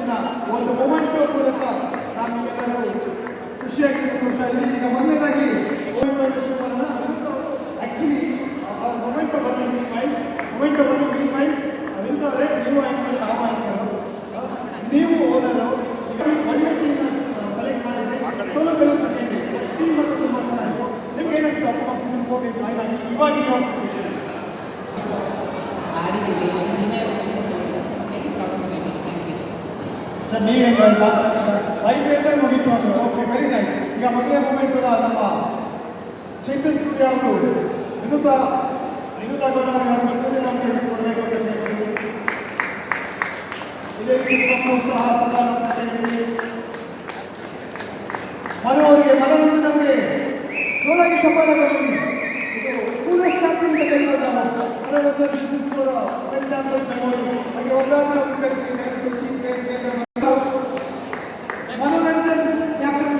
ಸೆಲೆಬ್ರೇಷನ್ನ ಒಂದು ಮೊಮೆಂಟ್ ಮೂಲಕ ನಾವೆಲ್ಲರೂ ಖುಷಿಯಾಗಿ ನೋಡ್ತಾ ಇದ್ದೀವಿ. ಈಗ ಮೊದಲನೇದಾಗಿ ಆಕ್ಚುಲಿ ಮೊಮೆಂಟೋ ಬಂದು ಮೈಂಡ್ ಅದರಿಂದವರೇ ನೀವು ಆ್ಯಕ್ಟರ್ ನಾವು ಆ್ಯಕ್ಟರು ನೀವು ಓನರು ಒಳ್ಳೆ ಟೀಮ್ನ ಸೆಲೆಕ್ಟ್ ಮಾಡಿದ್ರೆ ಸೋಲೋ ಗೆಲುವು ಸೆಕೆಂಡ್ ಟೀಮ್ ಮತ್ತು ತುಂಬ ಚೆನ್ನಾಗಿತ್ತು. ನಿಮ್ಗೆ ಏನಾಗ್ತದೆ ಅಪ್ಪ ಸೀಸನ್ 4 ಜಾಯ್ನ್ ಆಗಿ ಇವಾಗ ಸರ್ ನೀವೇನು ಲೈಫ್ ಏನೇ ಮುಗೀತು ಅಂತ ಓಕೆ ವೆರಿ ನೈಸ್. ಈಗ ಮೊದಲೇ ಮೂಮೆಂಟ್ ಕೂಡ ನಮ್ಮ ಚೈತನ್ ಸೂರ್ಯ ಅವರು ವಿನುತಾ ಗೌಡ ಅವರು ಸೂರ್ಯ ನಮಗೆ ಕೊಡಬೇಕು ಅಂತ ಇದೇ ರೀತಿ ಪ್ರೋತ್ಸಾಹ ಸದಾ ಮನು ಅವರಿಗೆ ಮನೋರಂಜನ್ ಅವರಿಗೆ ಜೋರಾಗಿ ಚಪ್ಪಾಳೆ ಇದು ಕೂಲೆಸ್ಟ್ ಕ್ಯಾಪ್ಟನ್ ಅಂತ ಕರೀಬೋದು ನಾವು. Manoranjan this for well champions memory ಹಾಗೆ ಒಬ್ಬರಾದ್ರೂ ಕರಿತೀವಿ. मनोरंजन कैप्टन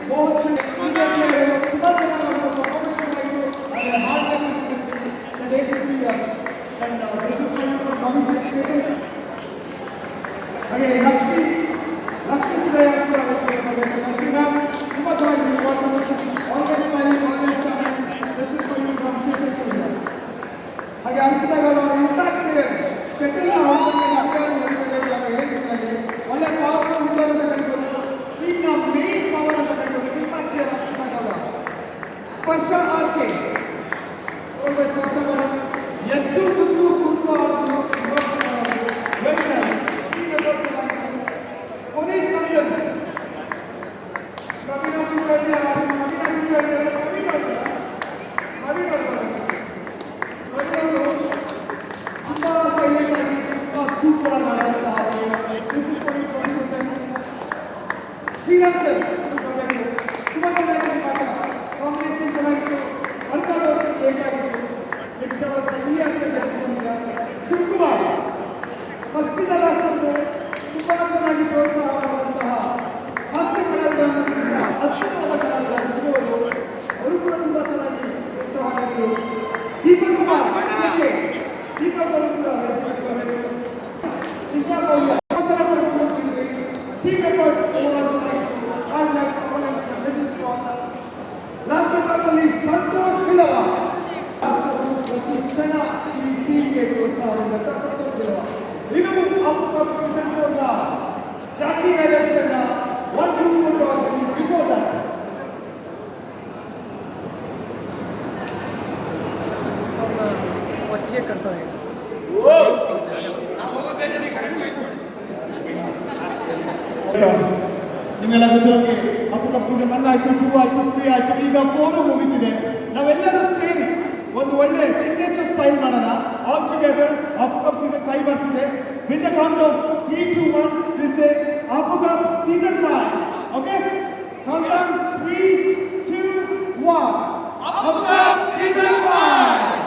बहुत सीनियर प्लेयर ತುಂಬಾ ಚೆನ್ನಾಗಿ ಪರ್ಫಾರ್ಮೆನ್ಸ್ ಮಾಡಿದ್ರು ಹಾರ್ಡ್ ವರ್ಕ್ ದೇಶ and this is coming from Tommy Chetan ಹಾಗೆ ಲಕ್ಷ್ಮಿ ಸಿದ್ದಯ್ಯ ಕೂಡ ಲಕ್ಷ್ಮಿ ಮ್ಯಾಮ್ ತುಂಬಾ ಚೆನ್ನಾಗಿ always smiling always charming this is coming from Chetan Surya ಹಾಗೆ ಅರ್ಪಿತಾ ಗೌಡ ಅವರ ಇಂಪ್ಯಾಕ್ಟ್ ಪ್ಲೇಯರ್ ಶಟಲ್ ಆಡೋದಕ್ಕೆ ನಮ್ಗಾರು ಹೇಳಿದ್ರಲ್ಲಿ ಒಳ್ಳೆ ಪವರ್ಫುಲ್ ಹಿಟ್ಟರ್ ಅಂತ ಕರೀತಾರೆ. ಟೀಮ್ನ ಮೇನ್ ಪವರ್ ಅಂತ ಕರೀತಾರೆ ಇಂಪ್ಯಾಕ್ಟ್ ಪ್ಲೇಯರ್ ಅರ್ಪಿತಾ ಗೌಡ. ಸ್ಪರ್ಶ ಆರ್ಕೆ ಒಳ್ಳೆ ಸ್ಪರ್ಶ ಮಾಡೋದು ಎದ್ದು ಕುಂದು ಆಡೋದು ವೆರಿ ನೈಸ್ ಟೀಮ್ ಎಫರ್ಟ್ ಚೆನ್ನಾಗಿದೆ. ಪುನೀತ್ ನಂದನ್ ನವೀನ ಸೂಪರ್ ಆದಂತಹ this is for you Shriram sir ತುಂಬ ಚೆನ್ನಾಗಿ ಪಾಠ ಕಾಂಬಿನೇಷನ್ ಚೆನ್ನಾಗಿತ್ತು. ವರ್ಕೌಟ್ ಹೋಗ್ಲಿಕ್ಕೆ ಲೇಟ್ ಆಗಿತ್ತು. ನೆಕ್ಸ್ಟ್ ಅವರ್ಸ್ ಈ ಆಕ್ಟರ್ ಕರ್ಕೊಂಡಿದ್ದೀರ ಶಿವಕುಮಾರ್ ಫಸ್ಟ್ ಇಂದ ಲಾಸ್ಟ್ ಅಂತೂ ತುಂಬ ಚೆನ್ನಾಗಿ ಪ್ರೋತ್ಸಾಹ ಮಾಡುವಂತಹ ಹಾಸ್ಯ ಕಲಾವಿದ ಅದ್ಭುತವಾದ ಕಲಾವಿದ ಶಿವರು ಅವರು ಕೂಡ ತುಂಬ ಚೆನ್ನಾಗಿ ಪ್ರೋತ್ಸಾಹ ಮಾಡಿದರು. ದೀಪಕ್ ಕುಮಾರ್ ದೀಪಕ್ ಅವರು ಕೂಡ team effort overall ಚೆನ್ನಾಗಿತ್ತು. all that performance was very strong. last but not least Santosh ಬಿಲವ ಪ್ರತಿ ಕ್ಷಣ ಈ ಟೀಮ್ಗೆ ಪ್ರೋತ್ಸಾಹ ನೀಡಿದಂಥ ಸಂತೋಷ್ ಬಿಲವ ಇದು ಅಪ್ ಸೀಸನ್ 4 ನ ಜಾಕಿ ರೈಡರ್ಸ್ ತಂಡ 1-2 ಬಿಫೋರ್ ದಟ್ ಒಟ್ಟಿಗೆ ಕಳ್ಸೋದು ನಿಮ್ಮೆಲ್ಲ ಗೊತ್ತಿರೋಂಗೆ ಅಪ್ ಕಪ್ ಸೀಸನ್ 1 ಆಯಿತು 2 ಆಯಿತು 3 ಆಯಿತು ಈಗ 4 ಮುಗಿತಿದೆ. ನಾವೆಲ್ಲರೂ ಸೇರಿ ಒಂದು ಒಳ್ಳೆ ಸಿಗ್ನೇಚರ್ ಸ್ಟೈಲ್ ಮಾಡೋಣ. All together up cup season 5 ಬರ್ತಿದೆ. With the count of 3, 2, 1 will say up cup season 5. Okay count down 3, 2, 1 up cup season 5.